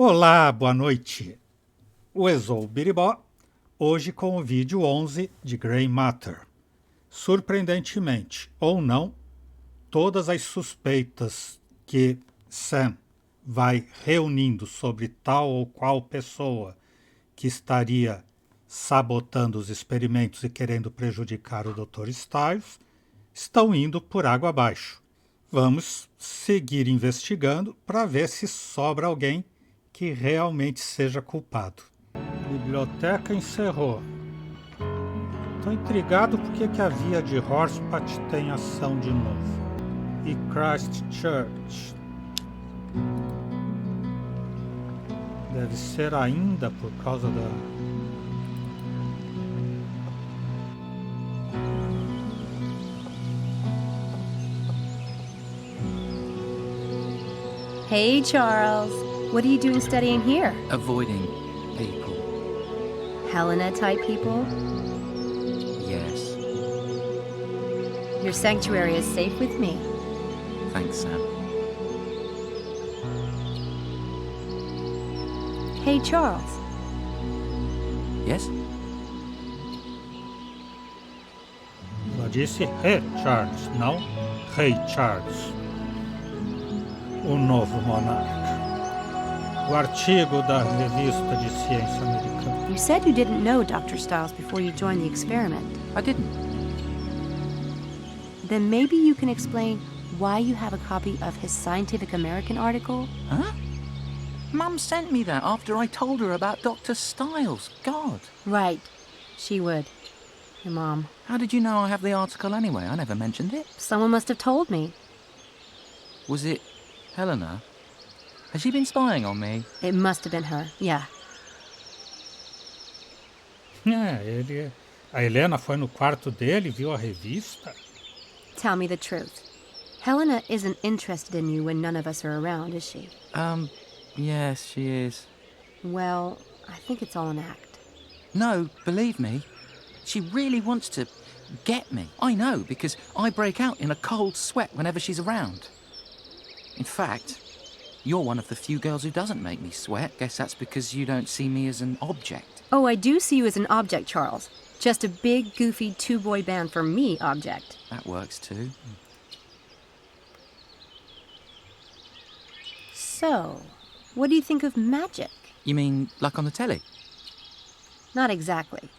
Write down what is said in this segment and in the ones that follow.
Olá, boa noite. O Exou Biribó, hoje com o vídeo 11 de Grey Matter. Surpreendentemente, ou não, todas as suspeitas que Sam vai reunindo sobre tal ou qual pessoa que estaria sabotando os experimentos e querendo prejudicar o Dr. Styles estão indo por água abaixo. Vamos seguir investigando para ver se sobra alguém que realmente seja culpado. Biblioteca encerrou. Estou intrigado porque que a via de Horspat tem ação de novo. E Christchurch. Deve ser ainda por causa da... Hey, Charles. What are you doing studying here? Avoiding people. Helena-type people? Yes. Your sanctuary is safe with me. Thanks, Sam. Hey, Charles. Yes? Ela disse Hey Charles, não Hey Charles. O novo monarca. O artigo da revista de ciência americana. You said you didn't know Dr. Styles before you joined the experiment. I didn't. Then maybe you can explain why you have a copy of his Scientific American article? Huh? Mum sent me that after I told her about Dr. Styles. God. Right. She would. Your mom. How did you know I have the article anyway? I never mentioned it. Someone must have told me. Was it Helena? Has she been spying on me? It must have been her, yeah. A Helena foi no quarto dele, viu a revista. Tell me the truth. Helena isn't interested in you when none of us are around, is she? Yes, she is. Well, I think it's all an act. No, believe me. She really wants to get me. I know, because I break out in a cold sweat whenever she's around. In fact, you're one of the few girls who doesn't make me sweat. Guess that's because you don't see me as an object. Oh, I do see you as an object, Charles. Just a big, goofy two-boy band for me object. That works too. So, what do you think of magic? You mean like on the telly? Not exactly.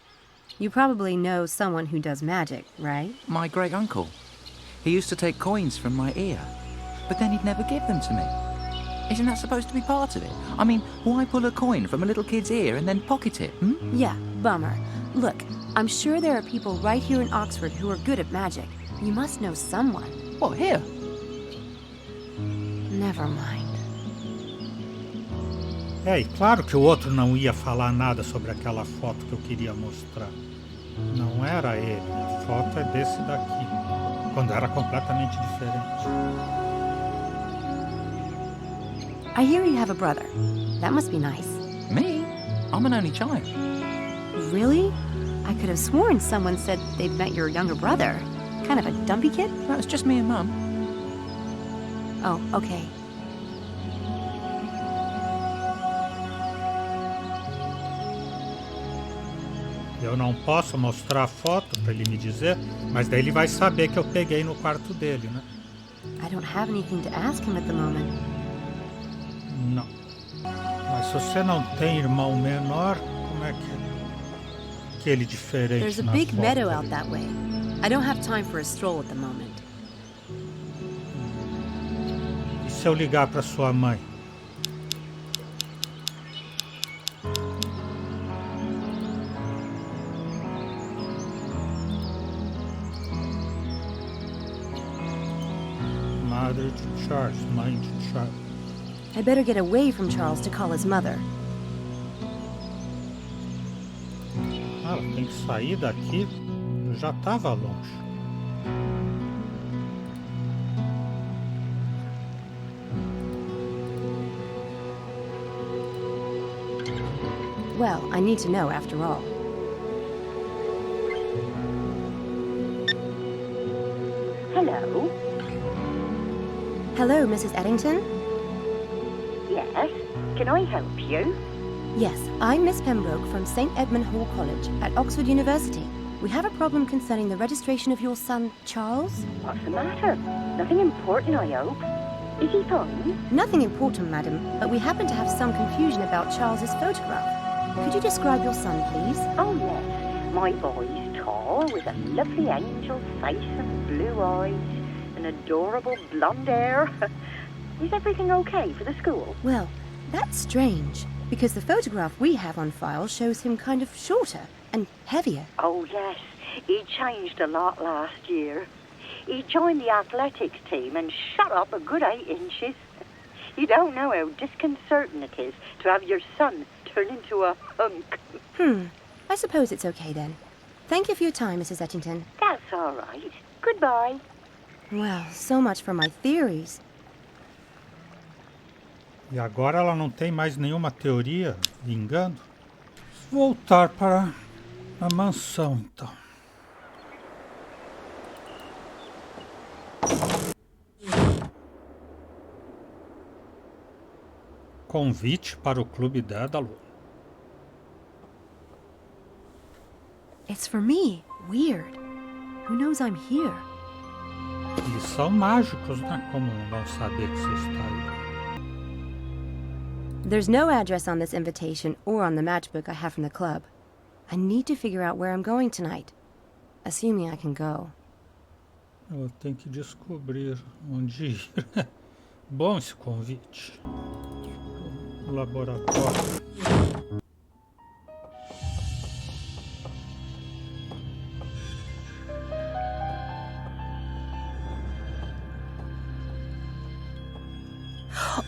You probably know someone who does magic, right? My great-uncle. He used to take coins from my ear, but then he'd never give them to me. Isn't that supposed to be part of it? I mean, why pull a coin from a little kid's ear and then pocket it, Yeah, bummer. Look, I'm sure there are people right here in Oxford who are good at magic. You must know someone. What, here? Never mind. E claro que o outro não ia falar nada sobre aquela foto que eu queria mostrar. Não era ele, a foto é desse daqui, quando era completamente diferente. I hear you have a brother. That must be nice. Me? I'm an only child. Really? I could have sworn someone said they'd met your younger brother. Kind of a dumpy kid? No, it's just me and Mum. Oh, okay. Eu não posso mostrar a foto para ele me dizer, mas daí ele vai saber que eu peguei no quarto dele, né? I don't have anything to ask him at the moment. Não. Mas se você não tem irmão menor, como é que ele diferente There's a na big foto meadow dele? out that way. I don't have time for a stroll at the moment. E se eu ligar para sua mãe? Madre de Charles, mãe de Charles. I better get away from Charles to call his mother. Ah, ela tem que sair daqui. Eu já estava longe. Well, I need to know after all. Hello? Hello, Mrs. Eddington? Yes? Can I help you? Yes, I'm Miss Pembroke from St. Edmund Hall College at Oxford University. We have a problem concerning the registration of your son, Charles. What's the matter? Nothing important, I hope. Is he fine? Nothing important, madam, but we happen to have some confusion about Charles's photograph. Could you describe your son, please? Oh, yes. My boy's tall, with a lovely angel face and blue eyes, and adorable blonde hair. Is everything okay for the school? Well, that's strange, because the photograph we have on file shows him kind of shorter and heavier. Oh, yes. He changed a lot last year. He joined the athletics team and shot up a good 8 inches. You don't know how disconcerting it is to have your son turn into a hunk. I suppose it's okay then. Thank you for your time, Mrs. Ettington. That's all right. Goodbye. Well, so much for my theories. E agora ela não tem mais nenhuma teoria, vingando. Voltar para a mansão, então. Convite para o clube Dédalo. It's for me. Weird. Who knows I'm here? Eles são mágicos, né? Como não vão saber que você está aí? There's no address on this invitation or on the matchbook I have from the club. I need to figure out where I'm going tonight, assuming I can go. Ela tem que descobrir onde ir. Bom esse convite. O laboratório.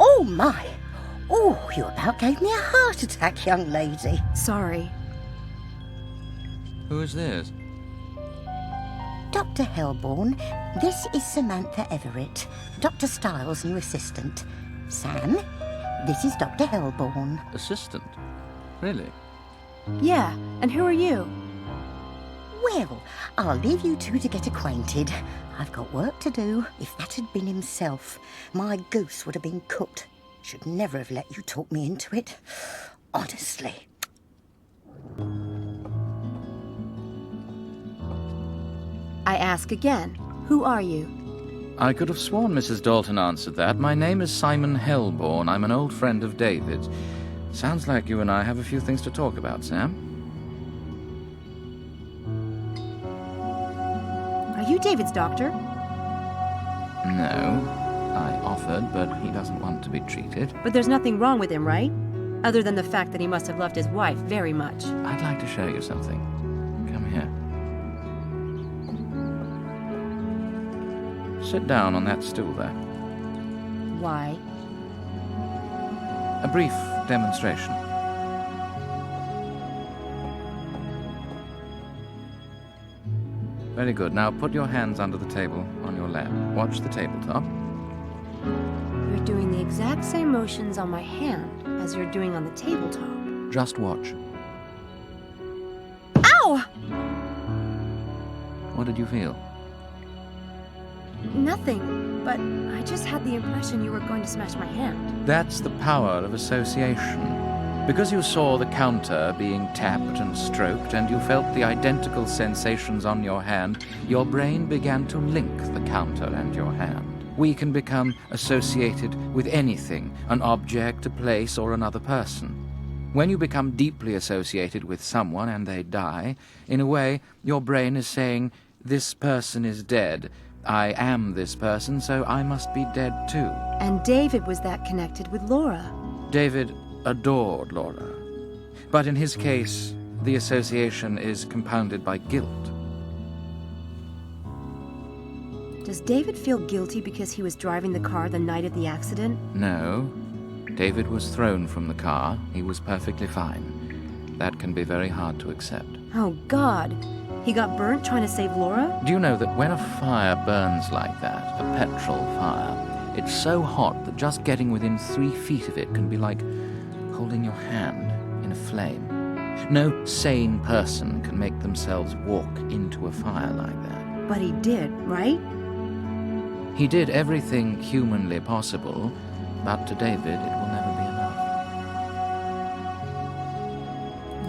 Oh, my! Oh, you about gave me a heart attack, young lady. Sorry. Who is this? Dr. Helborn, this is Samantha Everett, Dr. Styles' new assistant. Sam, this is Dr. Helborn. Assistant? Really? Yeah, and who are you? Well, I'll leave you two to get acquainted. I've got work to do. If that had been himself, my goose would have been cooked. Should never have let you talk me into it. Honestly. I ask again, who are you? I could have sworn Mrs. Dalton answered that. My name is Simon Helborn. I'm an old friend of David's. Sounds like you and I have a few things to talk about, Sam. Are you David's doctor? No. I offered, but he doesn't want to be treated. But there's nothing wrong with him, right? Other than the fact that he must have loved his wife very much. I'd like to show you something. Come here. Sit down on that stool there. Why? A brief demonstration. Very good. Now put your hands under the table on your lap. Watch the tabletop. You're doing the exact same motions on my hand as you're doing on the tabletop. Just watch. Ow! What did you feel? Nothing, but I just had the impression you were going to smash my hand. That's the power of association. Because you saw the counter being tapped and stroked, and you felt the identical sensations on your hand, your brain began to link the counter and your hand. We can become associated with anything, an object, a place, or another person. When you become deeply associated with someone and they die, in a way, your brain is saying, this person is dead. I am this person, so I must be dead too. And David was that connected with Laura. David adored Laura. But in his case, the association is compounded by guilt. Does David feel guilty because he was driving the car the night of the accident? No. David was thrown from the car. He was perfectly fine. That can be very hard to accept. Oh, God. He got burnt trying to save Laura? Do you know that when a fire burns like that, a petrol fire, it's so hot that just getting within 3 feet of it can be like holding your hand in a flame. No sane person can make themselves walk into a fire like that. But he did, right? He did everything humanly possible, but to David it will never be enough.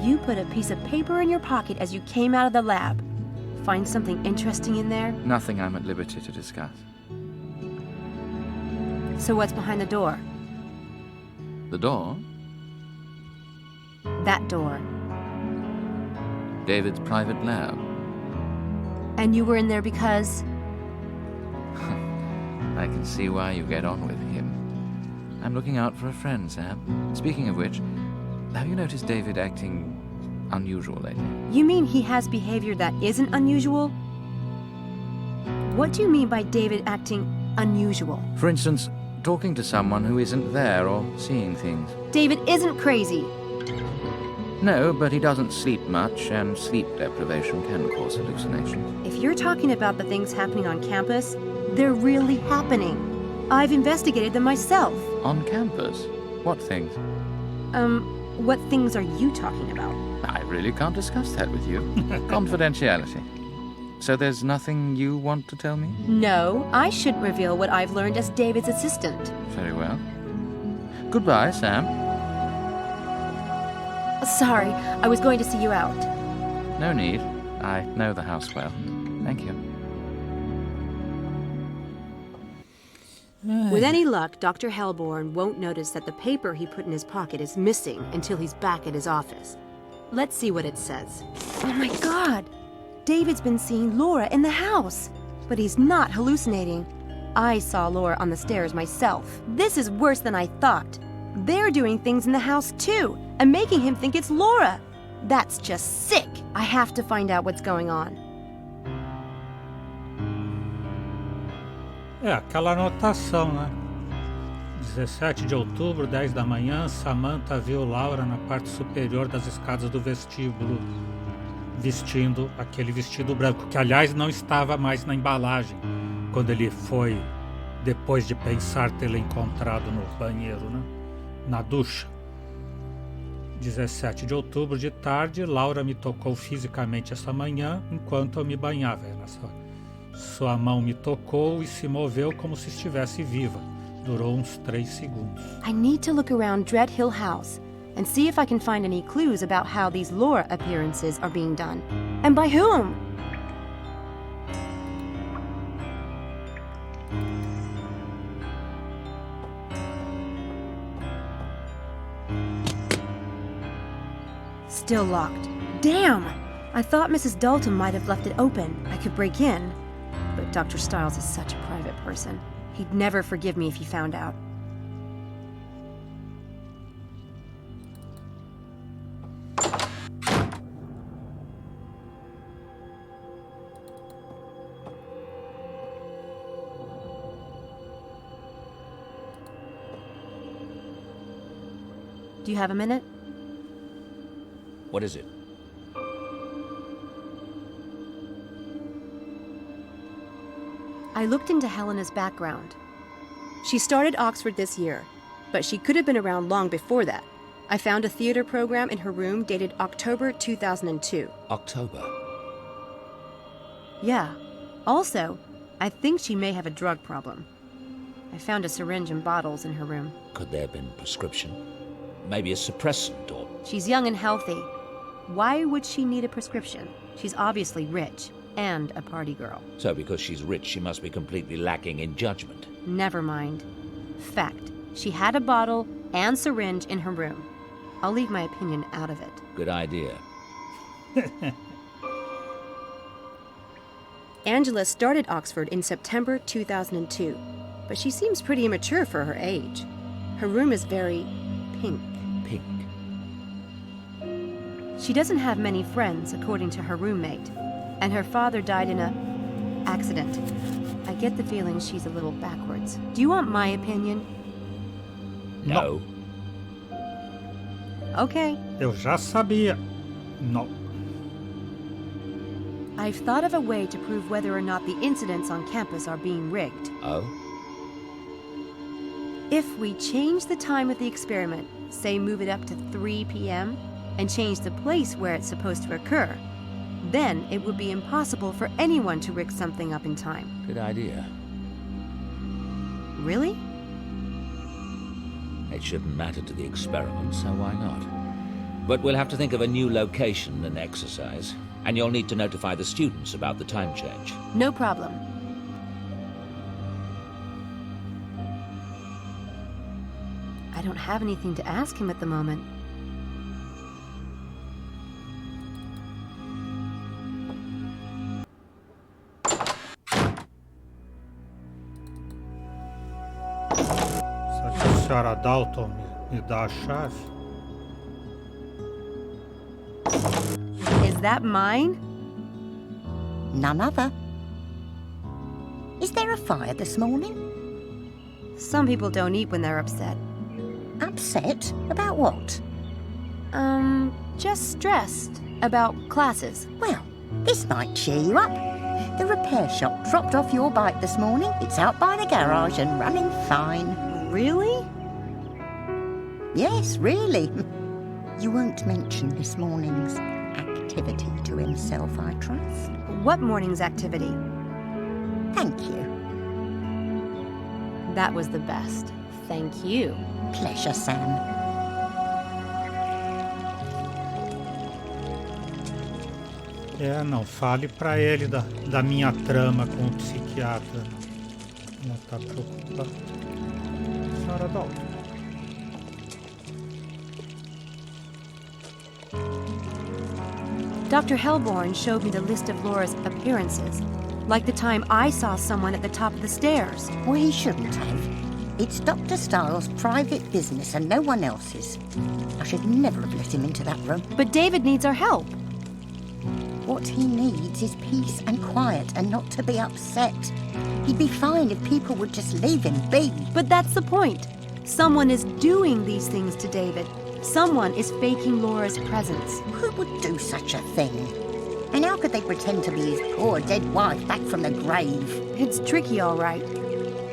You put a piece of paper in your pocket as you came out of the lab. Find something interesting in there? Nothing I'm at liberty to discuss. So what's behind the door? The door? That door. David's private lab. And you were in there because... I can see why you get on with him. I'm looking out for a friend, Sam. Speaking of which, have you noticed David acting unusual lately? You mean he has behavior that isn't unusual? What do you mean by David acting unusual? For instance, talking to someone who isn't there or seeing things. David isn't crazy. No, but he doesn't sleep much, and sleep deprivation can cause hallucinations. If you're talking about the things happening on campus, they're really happening. I've investigated them myself. On campus? What things? What things are you talking about? I really can't discuss that with you. Confidentiality. So there's nothing you want to tell me? No, I shouldn't reveal what I've learned as David's assistant. Very well. Goodbye, Sam. Sorry, I was going to see you out. No need. I know the house well. Thank you. With any luck, Dr. Hellborn won't notice that the paper he put in his pocket is missing until he's back at his office. Let's see what it says. Oh my God! David's been seeing Laura in the house, but he's not hallucinating. I saw Laura on the stairs myself. This is worse than I thought. They're doing things in the house too, and making him think it's Laura. That's just sick. I have to find out what's going on. É, aquela anotação, né? 17 de outubro, 10 da manhã, Samantha viu Laura na parte superior das escadas do vestíbulo, vestindo aquele vestido branco, que aliás não estava mais na embalagem, quando ele foi, depois de pensar tê-la encontrado no banheiro, né? Na ducha. 17 de outubro de tarde, Laura me tocou fisicamente essa manhã enquanto eu me banhava. Sua mão me tocou e se moveu como se estivesse viva. Durou uns 3 segundos. I need to look around Dread Hill House and see if I can find any clues about how these Laura appearances are being done. And by whom? Still locked. Damn! I thought Mrs. Dalton might have left it open. I could break in. But Dr. Stiles is such a private person. He'd never forgive me if he found out. Do you have a minute? What is it? I looked into Helena's background. She started Oxford this year, but she could have been around long before that. I found a theater program in her room dated October 2002. October? Yeah. Also, I think she may have a drug problem. I found a syringe and bottles in her room. Could there have been prescription? Maybe a suppressant or... She's young and healthy. Why would she need a prescription? She's obviously rich and a party girl. So because she's rich, she must be completely lacking in judgment. Never mind. Fact. She had a bottle and syringe in her room. I'll leave my opinion out of it. Good idea. Angela started Oxford in September 2002, but she seems pretty immature for her age. Her room is very pink. Pink. She doesn't have many friends, according to her roommate, and her father died in a accident. I get the feeling she's a little backwards. Do you want my opinion? No. Okay. Eu já sabia. Não. I've thought of a way to prove whether or not the incidents on campus are being rigged. Oh? If we change the time of the experiment, say move it up to 3 p.m., and change the place where it's supposed to occur, then it would be impossible for anyone to rig something up in time. Good idea. Really? It shouldn't matter to the experiment, so why not? But we'll have to think of a new location and exercise. And you'll need to notify the students about the time change. No problem. I don't have anything to ask him at the moment. Será que a senhora Dalton me dá a chave? Is that mine? None other. Is there a fire this morning? Some people don't eat when they're upset. Upset? About what? Just stressed about classes. Well, this might cheer you up. The repair shop dropped off your bike this morning. It's out by the garage and running fine. Really? Yes, really. You won't mention this morning's activity to himself, I trust. What morning's activity? Thank you. That was the best. Thank you. Pleasure, Sam. Não fale pra ele da minha trama com o psiquiatra. Ela tá preocupada. Senhora Dalton. Dr. Hellborn showed me the list of Laura's appearances, like the time I saw someone at the top of the stairs. Well, he shouldn't have. It's Dr. Styles' private business and no one else's. I should never have let him into that room. But David needs our help. What he needs is peace and quiet and not to be upset. He'd be fine if people would just leave him be. But that's the point. Someone is doing these things to David. Someone is faking Laura's presence. Who would do such a thing? And how could they pretend to be his poor dead wife back from the grave? It's tricky, all right,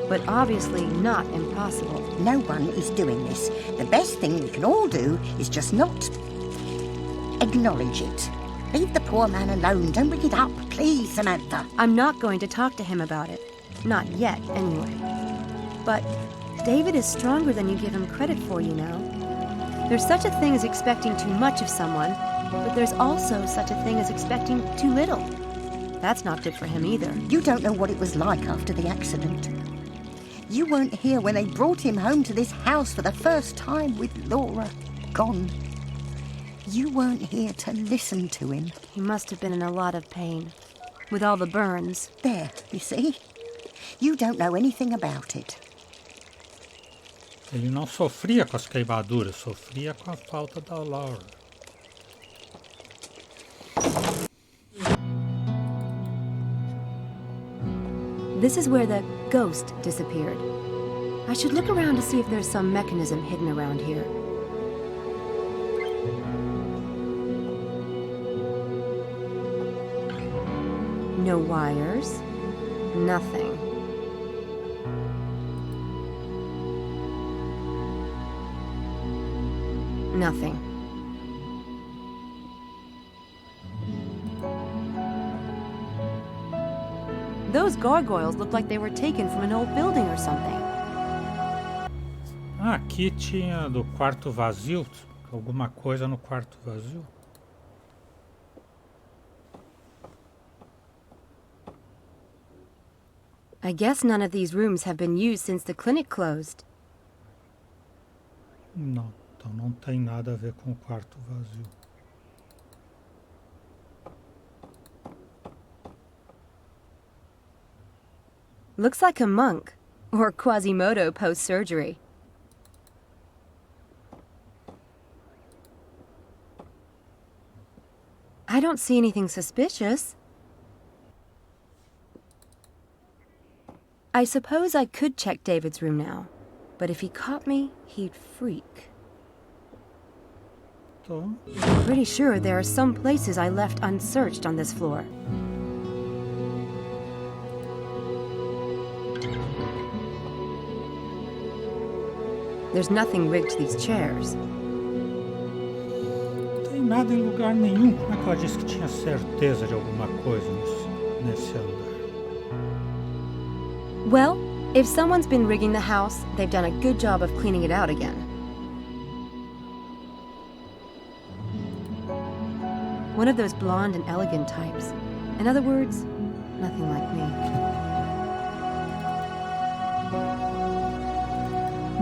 but obviously not impossible. No one is doing this. The best thing we can all do is just not acknowledge it. Leave the poor man alone. Don't bring it up, please, Samantha. I'm not going to talk to him about it. Not yet, anyway. But David is stronger than you give him credit for, you know. There's such a thing as expecting too much of someone, but there's also such a thing as expecting too little. That's not good for him either. You don't know what it was like after the accident. You weren't here when they brought him home to this house for the first time with Laura gone. You weren't here to listen to him. He must have been in a lot of pain, with all the burns. There, you see? You don't know anything about it. Ele não sofria com as queimaduras, sofria com a falta da Laura. This is where the ghost disappeared. I should look around to see if there's some mechanism hidden around here. No wires. Nothing. Nothing. Those gargoyles look like they were taken from an old building or something. Ah, aqui tinha do quarto vazio, alguma coisa no quarto vazio. I guess none of these rooms have been used since the clinic closed. Não, então não tem nada a ver com o quarto vazio. Looks like a monk, or Quasimodo post-surgery. I don't see anything suspicious. I suppose I could check David's room now, but if he caught me, he'd freak. Então, Pretty sure there are some places I left unsearched on this floor. There's nothing rigged to these chairs. não tem nada em lugar nenhum. Como é que ela disse que tinha certeza de alguma coisa nesse andar? Well, if someone's been rigging the house, they've done a good job of cleaning it out again. One of those blonde and elegant types. In other words, nothing like me.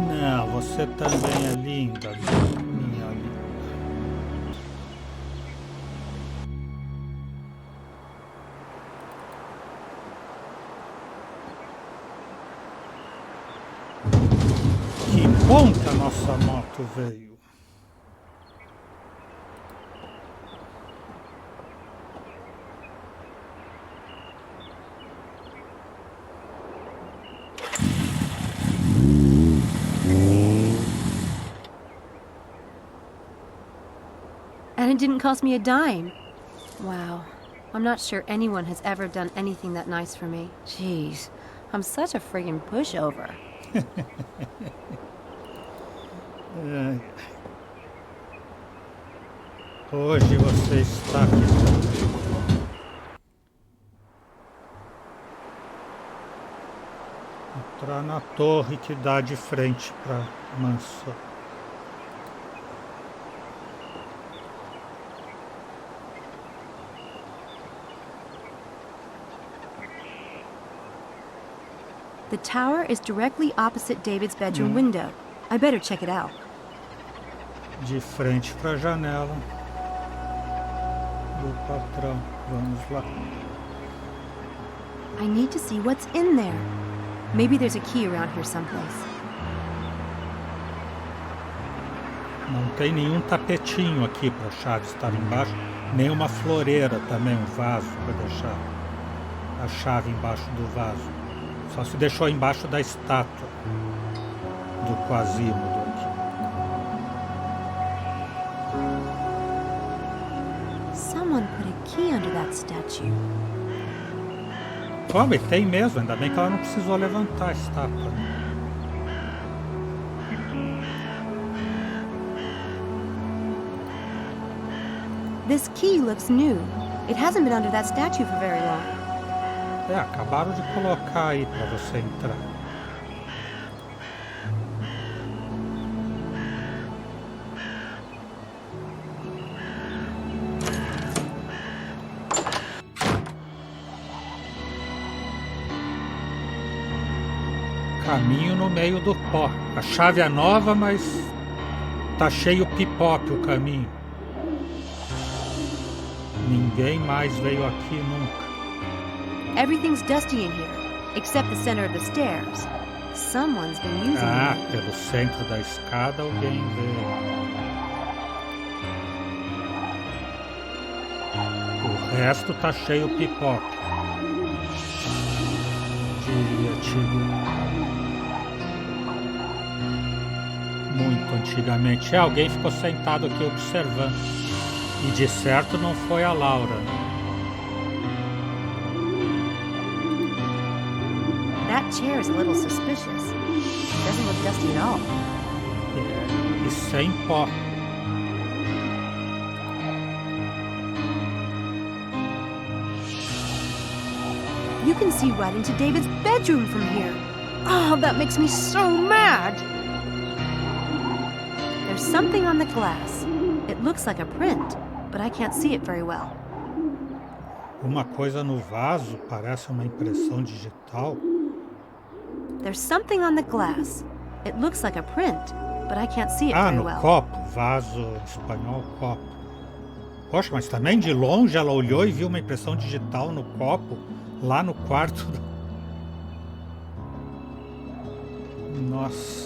Não, você também é linda, minha linda. Que bom que a nossa moto veio. And it didn't cost me a dime. Wow. I'm not sure anyone has ever done anything that nice for me. Jeez, I'm such a friggin' pushover. Hoje você está aqui também. Entrar na torre que dá de frente para a mansão. The tower is directly opposite David's bedroom window. I better check it out. De frente para a janela do patrão. Vamos lá. I need to see what's in there. Maybe there's a key around here someplace. Não tem nenhum tapetinho aqui para a chave estar embaixo, nem uma floreira também, um vaso para deixar a chave embaixo do vaso. Só se deixou embaixo da estátua do Quasimodo aqui. Someone put a key under that statue. Como? E tem mesmo, ainda bem que ela não precisou levantar a estátua. This key looks new. It hasn't been under that statue for very long. Acabaram de colocar aí para você entrar. Caminho no meio do pó. A chave é nova, mas tá cheio pipope o caminho. Ninguém mais veio aqui nunca. Everything's dusty in here, except the center of the stairs. Someone's been using it. Pelo centro da escada alguém veio. O resto tá cheio pipoca. Diria tio. Muito antigamente. Alguém ficou sentado aqui observando. E de certo não foi a Laura. That chair is a little suspicious. It doesn't look dusty at all. E sem pó. You can see right into David's bedroom from here. Oh, that makes me so mad. There's something on the glass. It looks like a print, but I can't see it very well. Uma coisa no vaso parece uma impressão digital. There's something on the glass. It looks like a print, but I can't see it very No well. copo, vaso em espanhol, copo. Poxa, mas também de longe ela olhou e viu uma impressão digital no copo, lá no quarto. Nossa.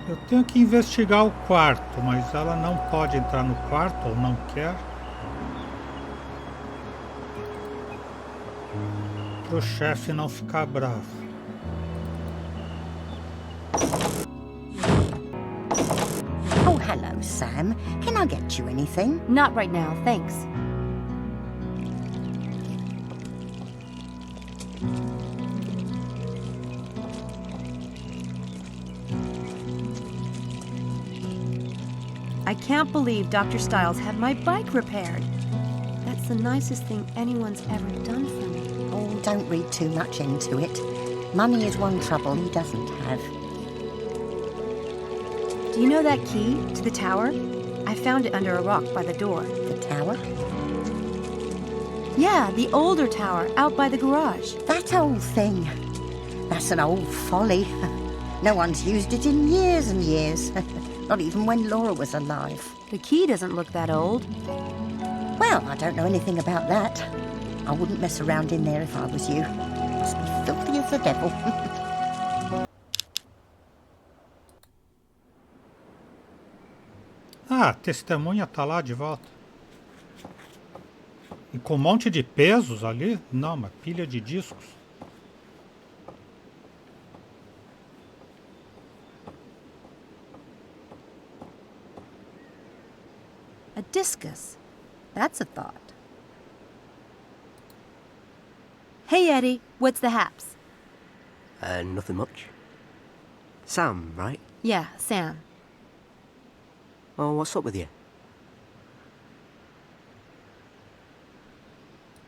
Eu tenho que investigar o quarto, mas ela não pode entrar no quarto ou não quer. Para o chefe não ficar bravo. Oh, hello, Sam. Can I get you anything? Not right now, thanks. I can't believe Dr. Stiles had my bike repaired. That's the nicest thing anyone's ever done for me. Oh, don't read too much into it. Money is one trouble he doesn't have. Do you know that key to the tower? I found it under a rock by the door. The tower? Yeah, the older tower out by the garage. That old thing. That's an old folly. No one's used it in years and years. Not even when Laura was alive. The key doesn't look that old. Well, I don't know anything about that. I wouldn't mess around in there if I was you. Must be filthy as the devil. Ah, a testemunha tá lá de volta. E com um monte de pesos ali? Não, uma pilha de discos. A discus. That's a thought. Hey, Eddie. What's the haps? Nothing much. Sam, right? Yeah, Sam. Oh, what's up with you?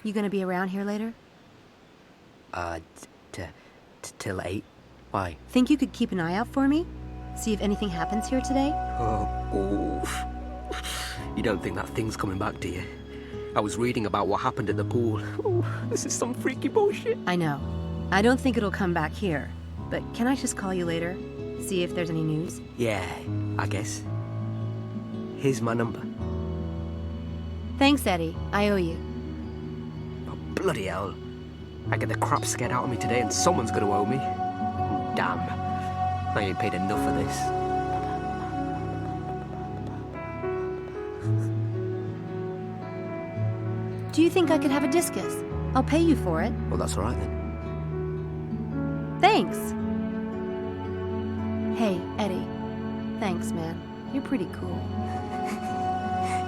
You gonna be around here later? Till 8. Why? Think you could keep an eye out for me? See if anything happens here today? Oh, oof. You don't think that thing's coming back, do you? I was reading about what happened at the pool. Oh, this is some freaky bullshit. I know. I don't think it'll come back here. But can I just call you later? See if there's any news? Yeah, I guess. Here's my number. Thanks, Eddie. I owe you. Oh, bloody hell. I get the crap scared out of me today and someone's gonna owe me. Damn. I ain't paid enough for this. Do you think I could have a discus? I'll pay you for it. Well, that's all right then. Thanks. Hey, Eddie. Thanks, man. You're pretty cool.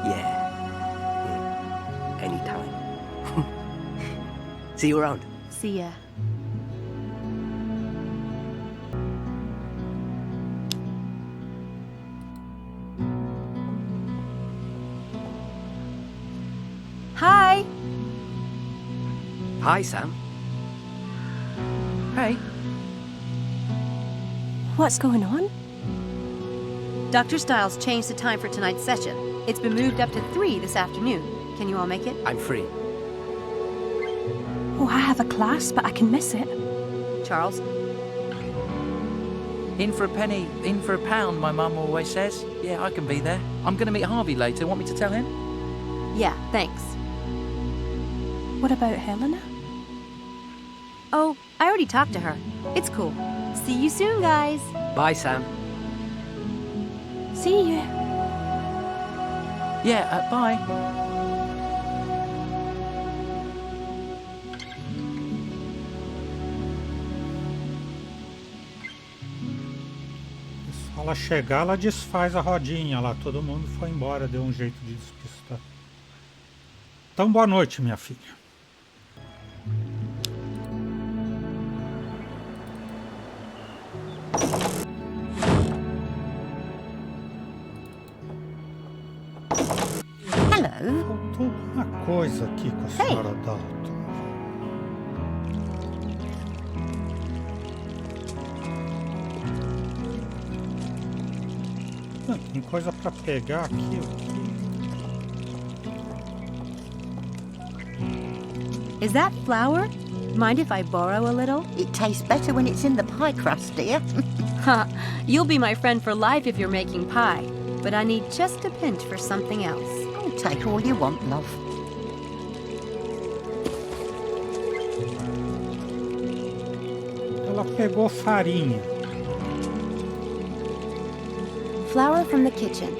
Yeah. Anytime. See you around. See ya. Hi. Hi, Sam. Hey, What's going on? Dr. Stiles changed the time for tonight's session. It's been moved up to 3 this afternoon. Can you all make it? I'm free. Oh, I have a class, but I can miss it. Charles? in for a penny, in for a pound, my mum always says. Yeah, I can be there. I'm going to meet Harvey later. Want me to tell him? Yeah, thanks. What about Helena? Oh, I already talked to her. It's cool. See you soon, guys. Bye, Sam. See you. Yeah, bye. Se ela chegar, ela desfaz a rodinha lá. Todo mundo foi embora, deu um jeito de despistar. Então, boa noite, minha filha. Hello. Faltou uma coisa aqui com a senhora Dalton. Tem coisa pra pegar aqui. Is that flour? Mind if I borrow a little? It tastes better when it's in the pie crust, dear. Ha! You'll be my friend for life if you're making pie. But I need just a pinch for something else. Oh, take all you want, love. Ela pegou farinha. Flour from the kitchen.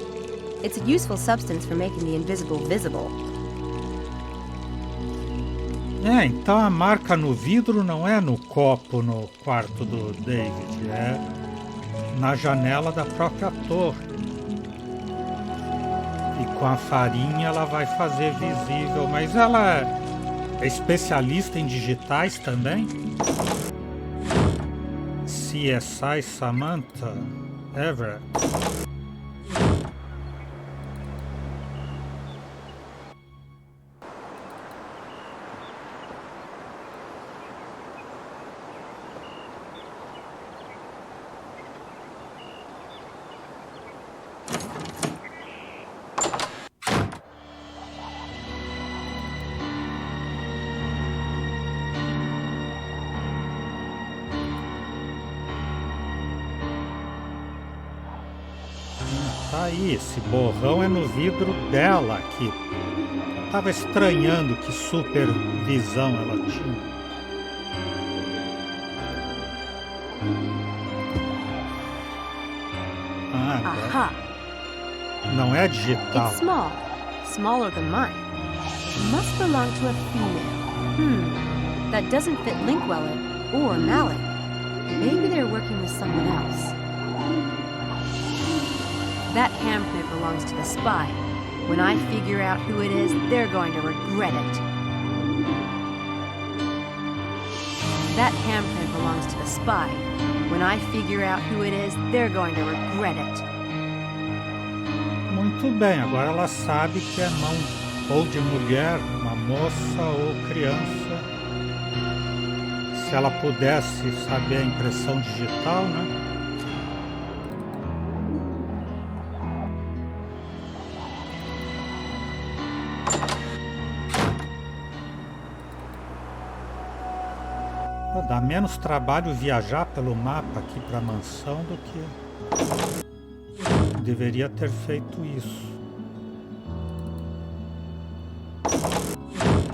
It's a useful substance for making the invisible visible. Então a marca no vidro não é no copo no quarto do David, é na janela da própria torre. E com a farinha ela vai fazer visível, mas ela é especialista em digitais também? CSI Samantha Everett. tá aí. Esse borrão é no vidro dela aqui. Eu tava estranhando que supervisão ela tinha. Aha. Não é digital. It's small. Smaller than mine. Must belong to a female. That doesn't fit Linkweller or Malik. Maybe they're working with someone else. That handprint belongs to the spy. When I figure out who it is, they're going to regret it. That handprint belongs to the spy. When I figure out who it is, they're going to regret it. Muito bem, agora ela sabe que é mão ou de mulher, uma moça ou criança. Se ela pudesse saber a impressão digital, né? Dá menos trabalho viajar pelo mapa aqui para a mansão do que... Deveria ter feito isso.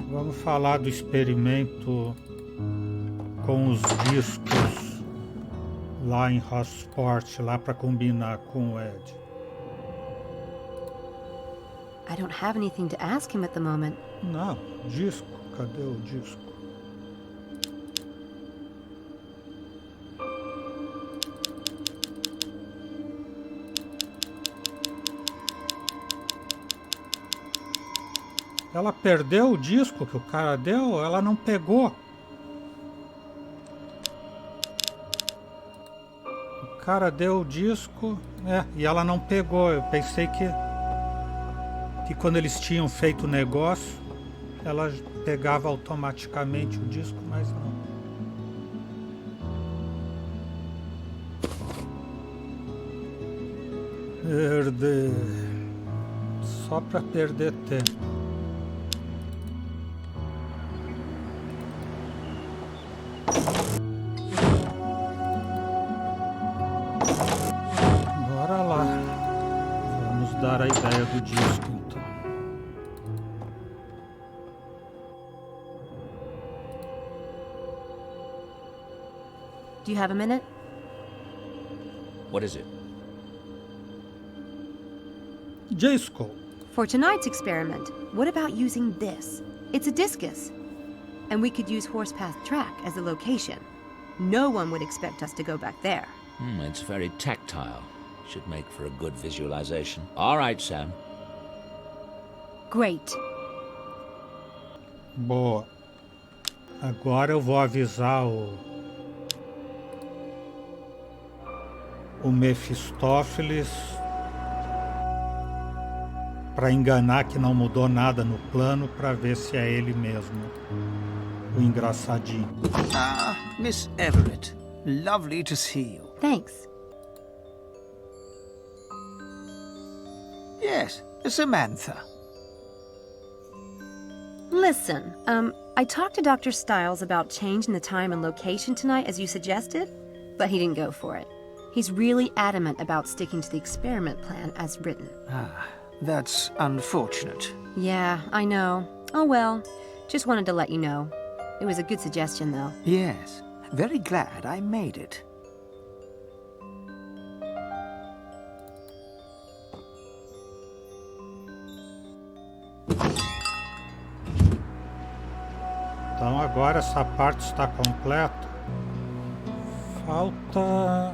Vamos falar do experimento com os discos lá em Rossport, lá para combinar com o Ed. I don't have anything to ask him at the moment. Não, disco. Cadê o disco? Ela perdeu o disco que o cara deu, ela não pegou. O cara deu o disco, e ela não pegou. Eu pensei que quando eles tinham feito o negócio, ela pegava automaticamente o disco, mas não. Perder. Só para perder tempo. Bora lá. Vamos dar a ideia do disco, então. Do you have a minute? What is it? Disco. For tonight's experiment, what about using this? It's a discus. And we could use Horsepath Track as the location. No one would expect us to go back there. It's very tactile. Should make for a good visualization. All right, Sam. Great. Boa. Agora eu vou avisar o Mefistófeles para enganar que não mudou nada no plano, para ver se é ele mesmo, o engraçadinho. Ah, Miss Everett. Lovely to see you. Thanks. Yes, Samantha. Listen, I talked to Dr. Stiles about changing the time and location tonight as you suggested, but he didn't go for it. He's really adamant about sticking to the experiment plan as written. Ah, that's unfortunate. Yeah, I know. Oh well, just wanted to let you know. It was a good suggestion, though. Yes, very glad I made it. Então agora essa parte está completa. Falta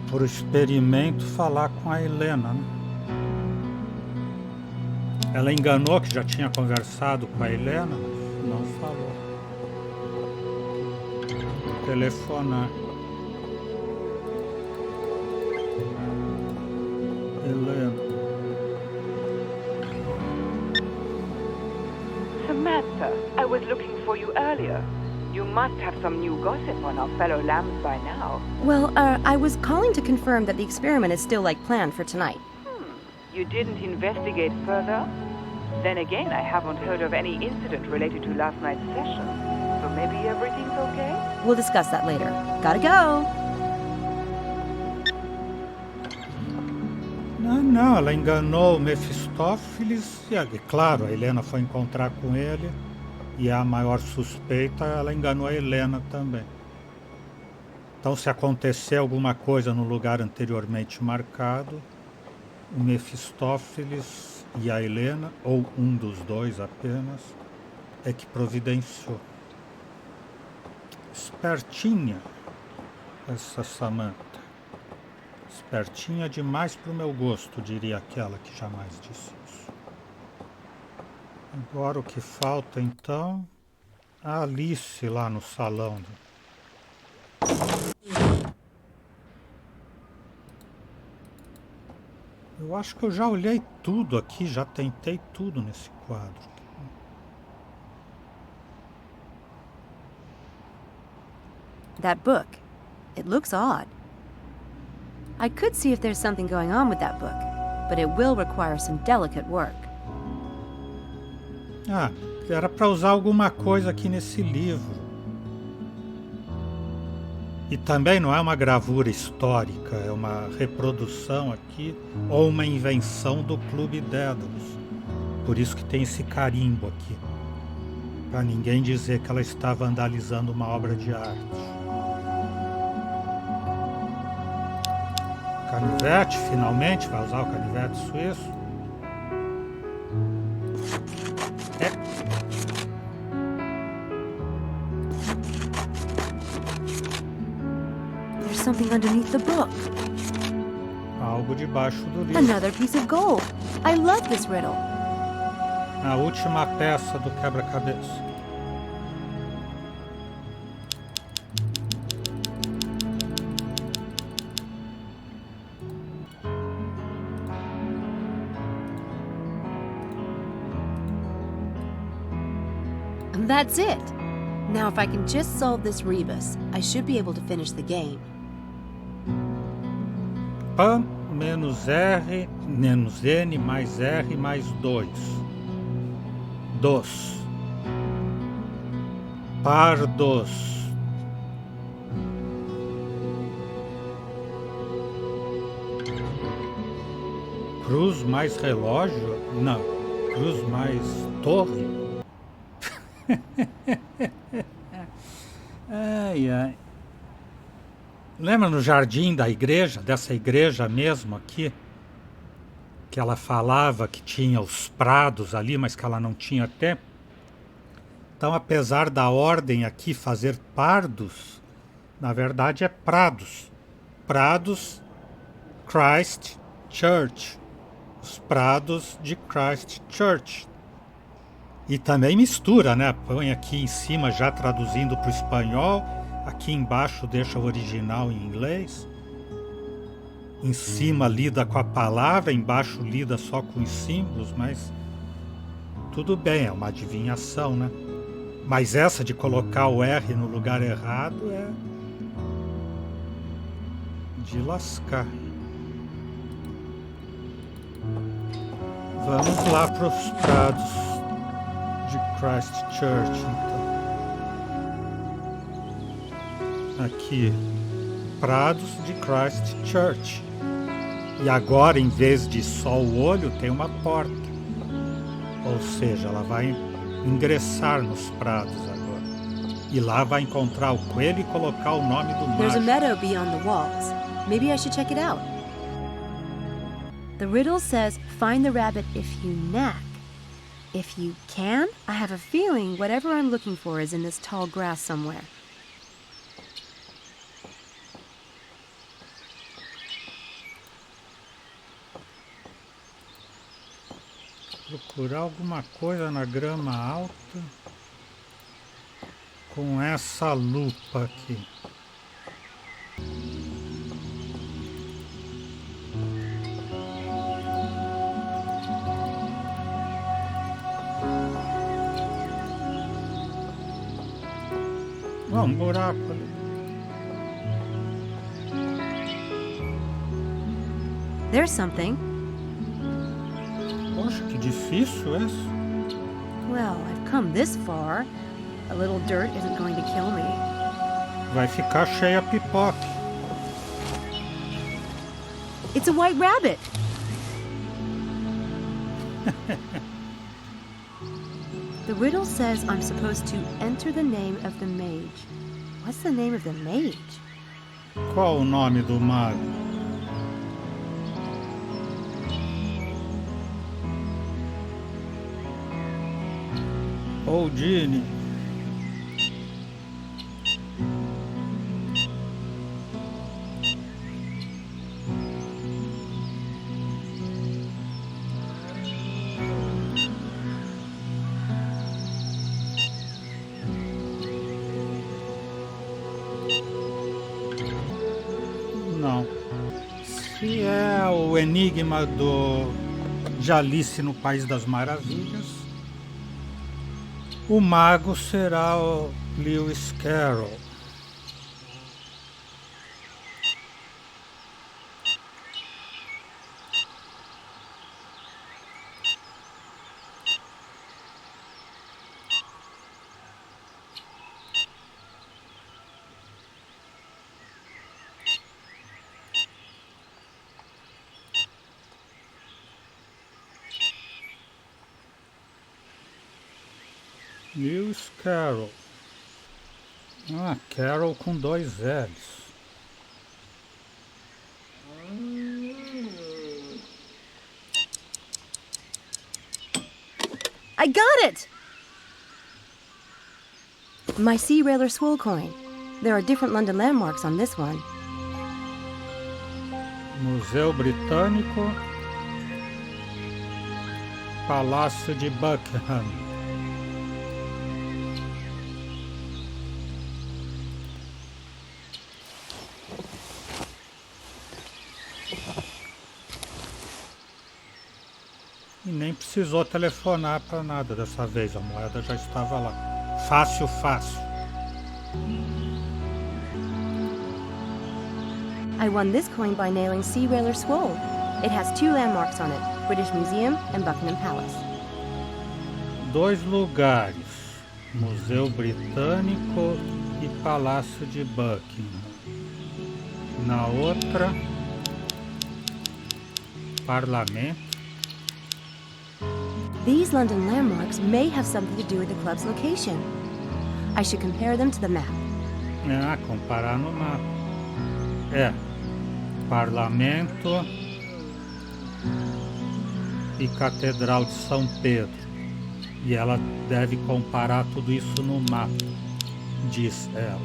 pro experimento falar com a Helena, né? Ela enganou que já tinha conversado com a Helena, mas não falou. Telefonar. Helena. Samantha, I was looking for you earlier. You must have some new gossip on our fellow lambs by now. Well, I was calling to confirm that the experiment is still like planned for tonight. You didn't investigate further? Then again, I haven't heard of any incident related to last night's session. So maybe everything's okay? We'll discuss that later. Gotta go! Não, ela enganou o Mefistófeles e, claro, a Helena foi encontrar com ele e a maior suspeita, ela enganou a Helena também. Então, se acontecer alguma coisa no lugar anteriormente marcado, o Mefistófeles e a Helena, ou um dos dois apenas, é que providenciou. Espertinha, essa Samantha. Espertinha demais pro meu gosto, diria aquela que jamais disse isso. Agora o que falta, então, a Alice lá no salão. Eu acho que eu já olhei tudo aqui, já tentei tudo nesse quadro. That book. It looks odd. I could see if there's something going on with that book, but it will require some delicate work. Ah, era para usar alguma coisa aqui nesse livro. E também não é uma gravura histórica, é uma reprodução aqui, ou uma invenção do Clube Dédalus. Por isso que tem esse carimbo aqui. Para ninguém dizer que ela está vandalizando uma obra de arte. Canivete, finalmente, vai usar o canivete suíço. There's something underneath the book. Algo debaixo do livro. Another piece of gold. I love this riddle. A última peça do quebra-cabeça. That's it. Now if I can just solve this rebus, I should be able to finish the game. Pan menos R menos N mais R mais 2. Dos. Pardos. Cruz mais relógio? Não. Cruz mais torre? Ai, ai. Lembra no jardim da igreja, dessa igreja mesmo aqui? Que ela falava que tinha os prados ali, mas que ela não tinha tempo. Então, apesar da ordem aqui fazer pardos, na verdade é prados. Prados, Christ Church. Os prados de Christ Church. E também mistura, né? Põe aqui em cima já traduzindo para o espanhol. Aqui embaixo deixa o original em inglês. Em cima lida com a palavra, embaixo lida só com os símbolos, mas tudo bem, é uma adivinhação, né? Mas essa de colocar o R no lugar errado é de lascar. Vamos lá para os prados de Christ Church, então. Aqui, prados de Christ Church. E agora, em vez de só o olho, tem uma porta. Ou seja, ela vai ingressar nos prados agora. E lá vai encontrar o coelho e colocar o nome do There's a mágico. meadow beyond the walls. Maybe I should check it out. The riddle says, find the rabbit if you knack. If you can, I have a feeling whatever I'm looking for is in this tall grass somewhere. Procurar alguma coisa na grama alta com essa lupa aqui. Um buraco ali. There's something. Poxa, que difícil isso. Well, I've come this far. A little dirt isn't going to kill me. Vai ficar cheia a pipoca. It's a white rabbit. The riddle says I'm supposed to enter the name of the mage. What's the name of the mage? Qual o nome do mago? Odine. Não. Se é o enigma de Alice no País das Maravilhas, o mago será o Lewis Carroll. Lewis Carroll. Ah, Carroll com 2 L's. I got it! My Sea Railer Swole coin. There are different London landmarks on this one. Museu Britânico, Palácio de Buckingham. E nem precisou telefonar para nada dessa vez, a moeda já estava lá. Fácil, fácil. I won this coin by nailing Sea Railer Swole. It has 2 landmarks on it, British Museum and Buckingham Palace. 2 lugares, Museu Britânico e Palácio de Buckingham. Na outra, Parlamento. These London landmarks may have something to do with the club's location. I should compare them to the map. Comparar no mapa. Parlamento e Catedral de São Pedro. E ela deve comparar tudo isso no mapa, diz ela.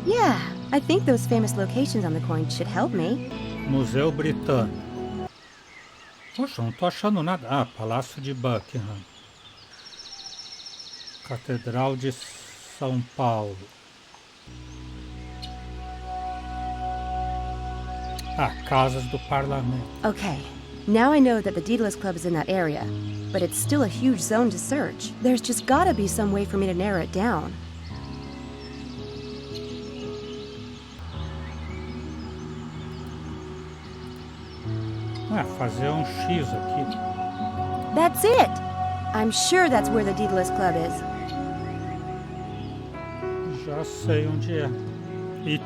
Yeah, I think those famous locations on the coin should help me. Museu Britânico. Poxa, não tô achando nada. Palácio de Buckingham. Catedral de São Paulo. Casas do Parlamento. Okay, now I know that the Daedalus Club is in that area, but it's still a huge zone to search. There's just gotta be some way for me to narrow it down. Fazer X aqui. That's it! I'm sure that's where the Daedalus Club is. Já sei onde é. E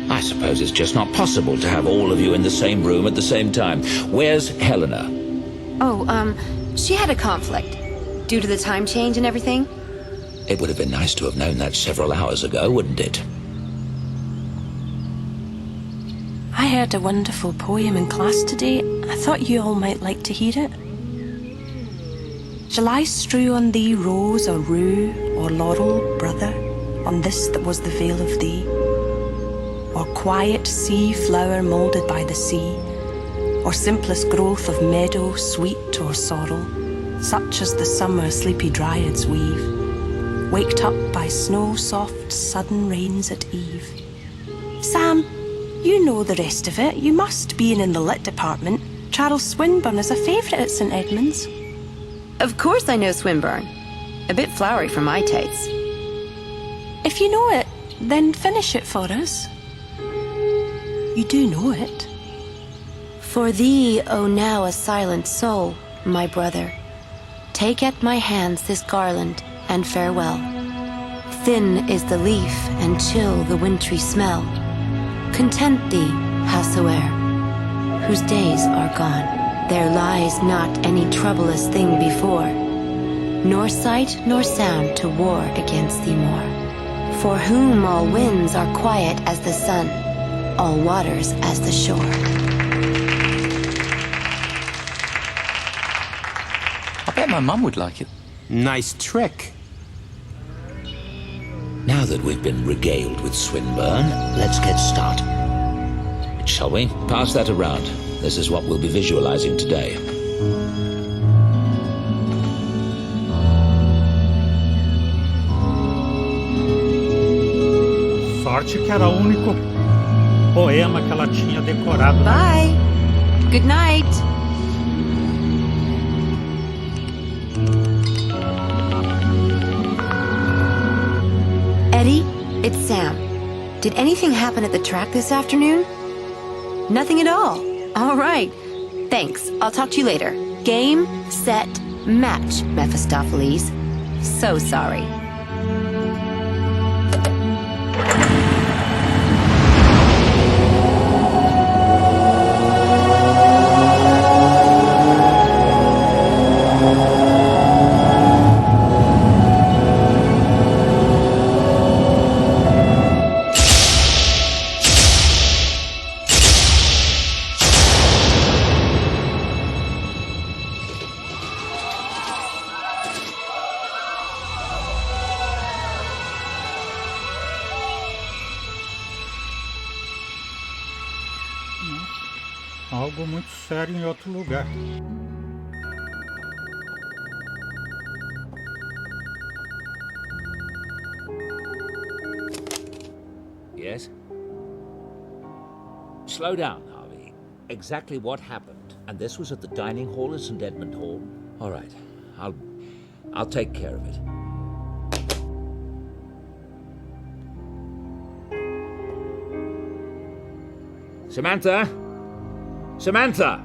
I suppose it's just not possible to have all of you in the same room at the same time. Where's Helena? She had a conflict. Due to the time change and everything? It would have been nice to have known that several hours ago, wouldn't it? I heard a wonderful poem in class today. I thought you all might like to hear it. Shall I strew on thee rose or rue or laurel, brother, on this that was the veil of thee? Or quiet sea flower moulded by the sea, or simplest growth of meadow, sweet or sorrel, such as the summer sleepy dryads weave, waked up by snow-soft sudden rains at eve. Sam, you know the rest of it. You must, being in the lit department. Charles Swinburne is a favourite at St Edmunds. Of course I know Swinburne. A bit flowery for my tastes. If you know it, then finish it for us. You do know it. For thee, O now a silent soul, my brother, take at my hands this garland, and farewell. Thin is the leaf, and chill the wintry smell. Content thee, howsoe'er, whose days are gone. There lies not any troublous thing before, nor sight nor sound to war against thee more. For whom all winds are quiet as the sun, all waters as the shore. I bet my mum would like it. Nice trick. Now that we've been regaled with Swinburne, let's get started. Shall we? Pass that around. This is what we'll be visualizing today. Sorte que era o único poema que ela tinha decorado. Bye. Good night. Eddie, it's Sam. Did anything happen at the track this afternoon? Nothing at all. All right. Thanks. I'll talk to you later. Game, set, match, Mephistopheles. So sorry. Algo muito sério em outro lugar. Yes? Slow down, Harvey. Exactly what happened? And this was at the dining hall at St. Edmund Hall? All right. I'll take care of it. Samantha? Samantha!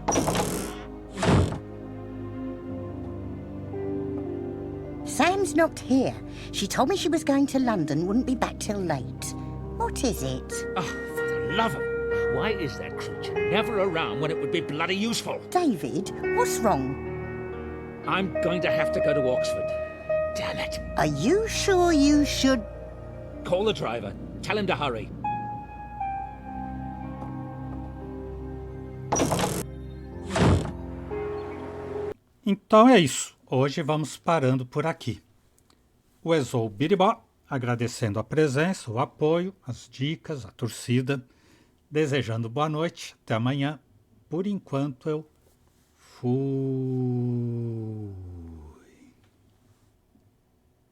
Sam's not here. She told me she was going to London, wouldn't be back till late. What is it? Oh, for the love of... Why is that creature never around when it would be bloody useful? David, what's wrong? I'm going to have to go to Oxford. Damn it. Are you sure you should... Call the driver. Tell him to hurry. Então é isso. Hoje vamos parando por aqui. O Exou Biribó, agradecendo a presença, o apoio, as dicas, a torcida, desejando boa noite, até amanhã. Por enquanto eu fui.